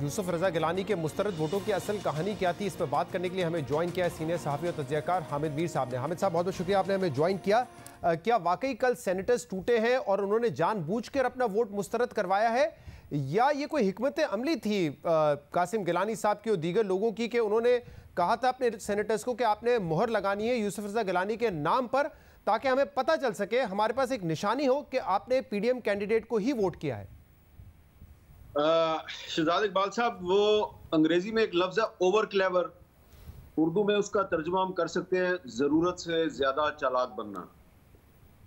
यूसुफ रजा गिलानी के मुस्तरद वोटों की असल कहानी क्या थी, इस पर बात करने के लिए हमें ज्वाइन किया है सीनियर सहाफ़ी और तज्ज़ियाकार हामिद मीर साहब ने। हामिद साहब, बहुत बहुत शुक्रिया आपने हमें ज्वाइन किया। क्या वाकई कल सेनेटर्स टूटे हैं और उन्होंने जानबूझकर अपना वोट मुस्तरद करवाया है, या ये कोई हिकमत अमली थी कासिम गिलानी साहब की और दीगर लोगों की कि उन्होंने कहा था अपने सेनेटर्स को कि आपने मोहर लगानी है यूसुफ रजा गिलानी के नाम पर, ताकि हमें पता चल सके, हमारे पास एक निशानी हो कि आपने पीडीएम कैंडिडेट को ही वोट किया है। शहजाद इकबाल साहब, वो अंग्रेजी में एक लफ्ज है ओवर क्लेवर, उर्दू में उसका तर्जुमा हम कर सकते हैं जरूरत से ज्यादा चालाक बनना।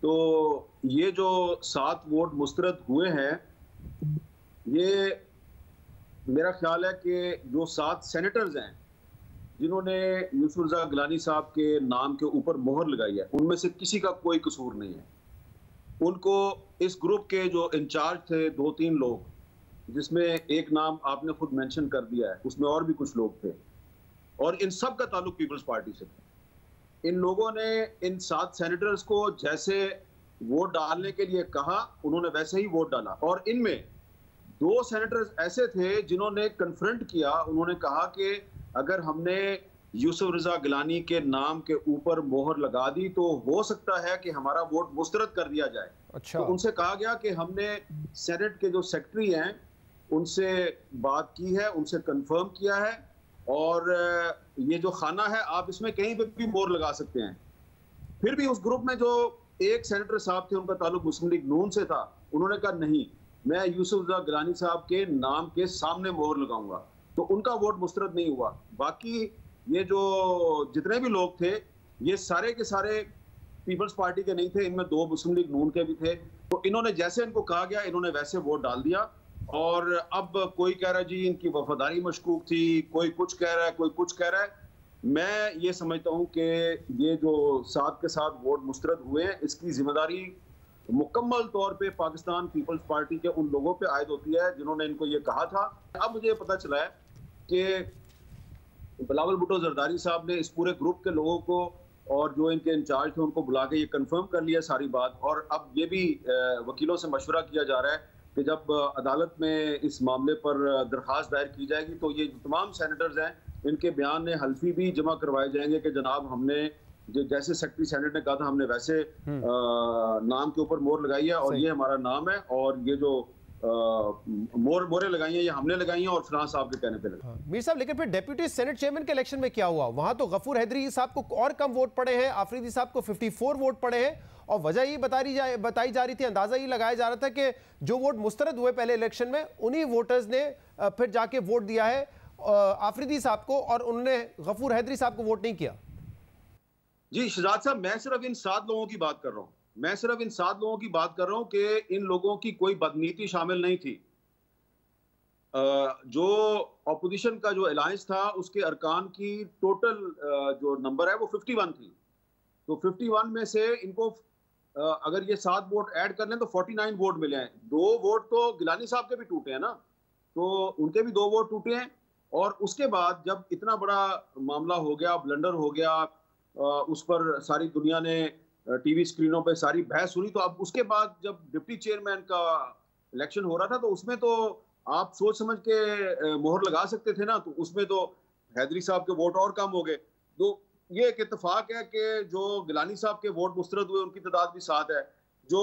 तो ये जो 7 वोट मुस्तरद हुए हैं, ये मेरा ख्याल है कि जो 7 सेनेटर्स हैं जिन्होंने यूसुफ रजा गिलानी साहब के नाम के ऊपर मोहर लगाई है, उनमें से किसी का कोई कसूर नहीं है। उनको इस ग्रुप के जो इंचार्ज थे 2-3 लोग, जिसमें एक नाम आपने खुद मेंशन कर दिया है, उसमें और भी कुछ लोग थे, और इन सब का ताल्लुक पीपल्स पार्टी से था। इन लोगों ने इन 7 सेनेटर्स को जैसे वोट डालने के लिए कहा, उन्होंने वैसे ही वोट डाला। और इनमें 2 सेनेटर्स ऐसे थे जिन्होंने कन्फ्रंट किया, उन्होंने कहा कि अगर हमने यूसुफ रजा गिलानी के नाम के ऊपर मोहर लगा दी तो हो सकता है कि हमारा वोट मुस्तरद कर दिया जाए। अच्छा। तो उनसे कहा गया कि हमने सेनेट के जो सेक्रेटरी हैं उनसे बात की है, उनसे कंफर्म किया है, और ये जो खाना है आप इसमें कहीं पे भी मोहर लगा सकते हैं। फिर भी उस ग्रुप में जो एक सेनेटर साहब थे, उनका ताल्लुक मुस्लिम लीग नून से था, उन्होंने कहा नहीं, मैं यूसुफ रजा गिलानी साहब के नाम के सामने मोहर लगाऊंगा। तो उनका वोट मुस्तरद नहीं हुआ। बाकी ये जो जितने भी लोग थे, ये सारे के सारे पीपल्स पार्टी के नहीं थे, इनमें 2 मुस्लिम लीग नून के भी थे। तो इन्होंने जैसे इनको कहा गया, इन्होंने वैसे वोट डाल दिया। और अब कोई कह रहा है जी इनकी वफादारी मशकूक थी, कोई कुछ कह रहा है, कोई कुछ कह रहा है। मैं ये समझता हूं कि ये जो 7 के 7 वोट मुस्तरद हुए हैं, इसकी जिम्मेदारी मुकम्मल तौर पे पाकिस्तान पीपल्स पार्टी के उन लोगों पे आयद होती है जिन्होंने इनको ये कहा था। अब मुझे पता चला है कि बिलावल भुट्टो जरदारी साहब ने इस पूरे ग्रुप के लोगों को और जो इनके इंचार्ज थे उनको बुला के ये कंफर्म कर लिया सारी बात। और अब ये भी वकीलों से मशवरा किया जा रहा है कि जब अदालत में इस मामले पर दरखास्त दायर की जाएगी तो ये तमाम सेनेटर्स हैं, इनके बयान हल्फी भी जमा करवाए जाएंगे कि जनाब हमने जैसे सेक्रेटरी सेनेट ने कहा था हमने वैसे नाम के ऊपर मोहर लगाई है, और ये हमारा नाम है, और ये जो मोहरें लगाई हैं ये हमने लगाई हैं और फलां साहब के कहने पे लगाई। मीर साहब, लेकिन फिर डेप्यूटी सेनेट चेयरमैन के इलेक्शन में क्या हुआ? वहां तो गफूर हैदरी साहब को और कम वोट पड़े हैं, आफरीदी साहब को 54 वोट पड़े हैं, और वजह ये बताई जा रही थी, अंदाजा ये लगाया जा रहा था कि जो वोट मुस्तरद हुए पहले इलेक्शन में, उन्हीं वोटर्स ने फिर जाके वोट दिया है आफरीदी साहब को, और उन्होंने गफूर हैदरी साहब को वोट नहीं किया। जी शहजाद साहब, मैं सिर्फ इन 7 लोगों की बात कर रहा हूं। मैं सिर्फ इन 7 लोगों की बात कर रहा हूं कि इन लोगों की कोई बदनीति शामिल नहीं थी। जो ऑपोजिशन का जो अलायंस था उसके अरकान की टोटल जो नंबर है वो 51 थी। तो 51 में से इनको अगर ये 7 वोट ऐड कर लें तो 49 वोट मिले हैं। 2 वोट तो गिलानी साहब के भी टूटे हैं ना, तो उनके भी 2 वोट टूटे हैं। और उसके बाद जब इतना बड़ा मामला हो गया, ब्लंडर हो गया, उस पर सारी दुनिया ने टीवी स्क्रीनों पे सारी बहस हुई, तो अब उसके बाद जब डिप्टी चेयरमैन का इलेक्शन हो रहा था तो उसमें तो आप सोच समझ के मोहर लगा सकते थे ना, तो उसमें तो हैदरी साहब के वोट और कम हो गए। तो ये एक इत्तेफाक है कि जो गिलानी साहब के वोट मुस्तरद हुए उनकी तादाद भी 7 है, जो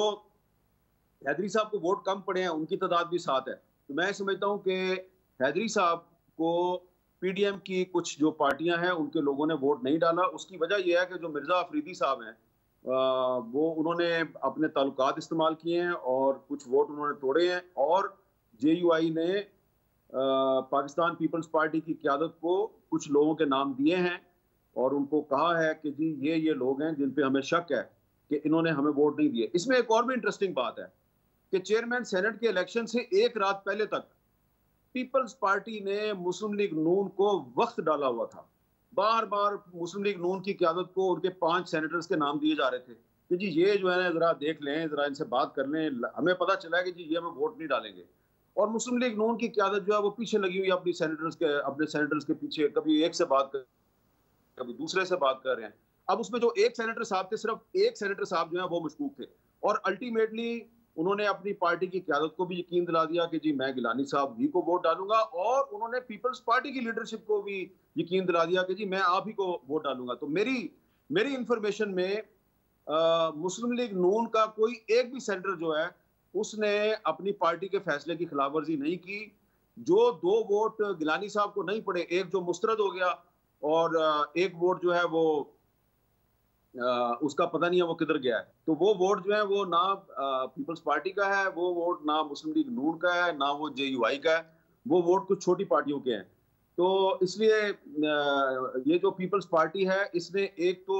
हैदरी साहब को वोट कम पड़े हैं उनकी तादाद भी 7 है। तो मैं समझता हूँ कि हैदरी साहब को पीडीएम की कुछ जो पार्टियां हैं उनके लोगों ने वोट नहीं डाला। उसकी वजह यह है कि जो मिर्जा अफरीदी साहब हैं वो उन्होंने अपने ताल्लुकात इस्तेमाल किए हैं और कुछ वोट उन्होंने तोड़े हैं, और जेयूआई ने पाकिस्तान पीपल्स पार्टी की क़यादत को कुछ लोगों के नाम दिए हैं और उनको कहा है कि जी ये लोग हैं जिन पे हमें शक है कि इन्होंने हमें वोट नहीं दिए। इसमें एक और भी इंटरेस्टिंग बात है कि चेयरमैन सेनेट के इलेक्शन से एक रात पहले तक पीपल्स पार्टी ने मुस्लिम लीग नून को वक्त डाला हुआ था। बार बार मुस्लिम लीग नून की क़यादत को उनके 5 सेनेटर्स के नाम दिए जा रहे थे कि जी ये जो है ना जरा देख लें, जरा इनसे बात कर लें, हमें पता चला है कि जी ये हमें वोट नहीं डालेंगे। और मुस्लिम लीग नून की क़यादत जो है वो पीछे लगी हुई है अपने सेनेटर्स के पीछे, कभी एक से बात कर कभी दूसरे से बात कर रहे हैं। अब उसमें जो एक सेनेटर साहब थे, सिर्फ एक सेनेटर साहब जो है वो मशकूक थे, और अल्टीमेटली उन्होंने अपनी पार्टी की क़यादत को भी यकीन दिला दिया कि जी मैं गिलानी साहब ही को वोट डालूंगा, और उन्होंने पीपल्स पार्टी की लीडरशिप को भी यकीन दिला दिया कि जी मैं आप ही को वोट डालूंगा। तो मेरी इंफॉर्मेशन में मुस्लिम लीग नून का कोई एक भी सेनेटर जो है उसने अपनी पार्टी के फैसले की खिलाफवर्जी नहीं की। जो 2 वोट गिलानी साहब को नहीं पड़े, एक जो मुस्तरद हो गया और एक वोट जो है वो उसका पता नहीं है वो किधर गया है, तो वो वोट जो है वो ना पीपल्स पार्टी का है, वो वोट ना मुस्लिम लीग नून का है, ना वो JUI का है, वो वोट कुछ छोटी पार्टियों के हैं। तो इसलिए ये जो पीपल्स पार्टी है इसने एक तो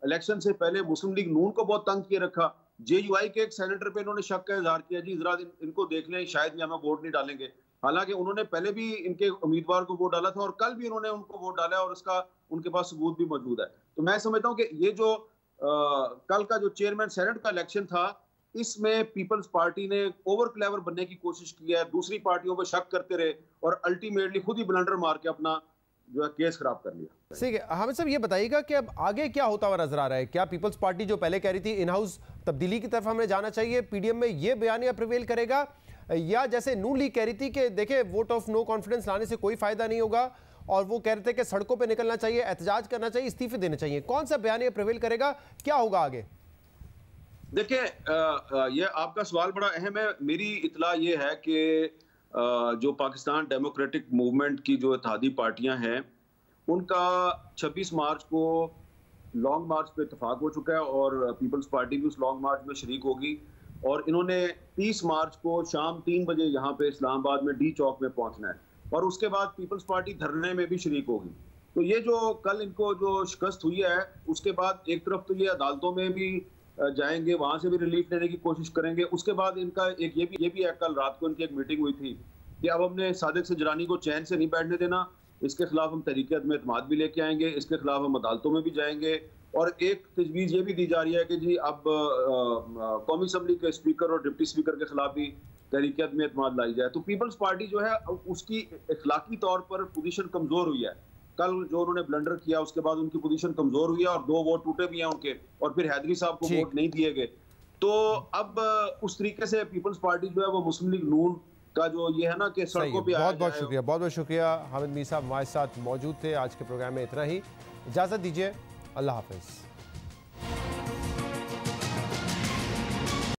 इलेक्शन से पहले मुस्लिम लीग नून को बहुत तंग किए रखा, JUI के एक सेनेटर पे इन्होंने शक का इजहार किया, जी जरा इनको देख लें शायद ये हमें वोट नहीं डालेंगे। हालांकि उन्होंने पहले भी इनके उम्मीदवार को वोट डाला था और कल भी उन्होंने उनको वोट डाला और उसका उनके पास सबूत भी मौजूद है। तो मैं समझता हूं कि ये जो कल का जो चेयरमैन सेनेट का इलेक्शन था, इसमें पीपल्स पार्टी ने ओवर क्लेवर बनने की कोशिश की है, दूसरी पार्टियों पर शक करते रहे और अल्टीमेटली खुद ही ब्लंडर मार के अपना जो है केस खराब कर लिया। ठीक है, हामिद साहब ये बताइएगा कि अब आगे क्या होता हुआ नजर आ रहा है? क्या पीपल्स पार्टी जो पहले कह रही थी इन हाउस तब्दीली की तरफ हमें जाना चाहिए, PDM में ये बयानिया प्रिवेल करेगा, या जैसे नून लीग कह रही थी कि देखिए वोट ऑफ नो कॉन्फिडेंस लाने से कोई फायदा नहीं होगा और वो कह रहे थे कि सड़कों पे निकलना चाहिए, एहतजाज करना चाहिए, इस्तीफे देने चाहिए, कौन सा बयानिया प्रिवेल करेगा, क्या होगा आगे? देखिए ये आपका सवाल बड़ा अहम है। मेरी इतला ये है कि जो पाकिस्तान डेमोक्रेटिक मूवमेंट की जो इत्तेहादी पार्टियां हैं उनका 26 मार्च को लॉन्ग मार्च पे इत्तेफाक हो चुका है और पीपल्स पार्टी भी उस लॉन्ग मार्च में शरीक होगी, और इन्होंने 30 मार्च को शाम 3 बजे यहाँ पे इस्लामाबाद में D चौक में पहुंचना है और उसके बाद पीपल्स पार्टी धरने में भी शरीक होगी। तो ये जो कल इनको जो शिकस्त हुई है उसके बाद एक तरफ तो ये अदालतों में भी जाएंगे, वहां से भी रिलीफ लेने की कोशिश करेंगे। उसके बाद इनका एक ये भी है, कल रात को इनकी एक मीटिंग हुई थी कि अब हमने सादिक सजरानी को चैन से नहीं बैठने देना, इसके खिलाफ हम तहरीक अदम एतमाद भी लेके आएंगे, इसके खिलाफ हम अदालतों में भी जाएंगे। और एक तजवीज़ ये भी दी जा रही है कि जी अब कौमी असम्बली के स्पीकर और डिप्टी स्पीकर के खिलाफ भी तहरीक अदम एतमाद लाई जाए। तो पीपल्स पार्टी जो है उसकी इखलाकी तौर पर पोजीशन कमजोर हुई है। कल जो उन्होंने ब्लंडर किया उसके बाद उनकी पोजीशन कमजोर हुई है और 2 वोट टूटे भी हैं उनके, और फिर हैदरी साहब को वोट नहीं दिए गए। तो अब उस तरीके से पीपल्स पार्टी जो है वो मुस्लिम लीग नून का जो ये है ना कि सड़कों पे बहुत बहुत शुक्रिया हामिद मीर साहब हमारे साथ मौजूद थे। आज के प्रोग्राम में इतना ही, इजाजत दीजिए, अल्लाह हाफिज।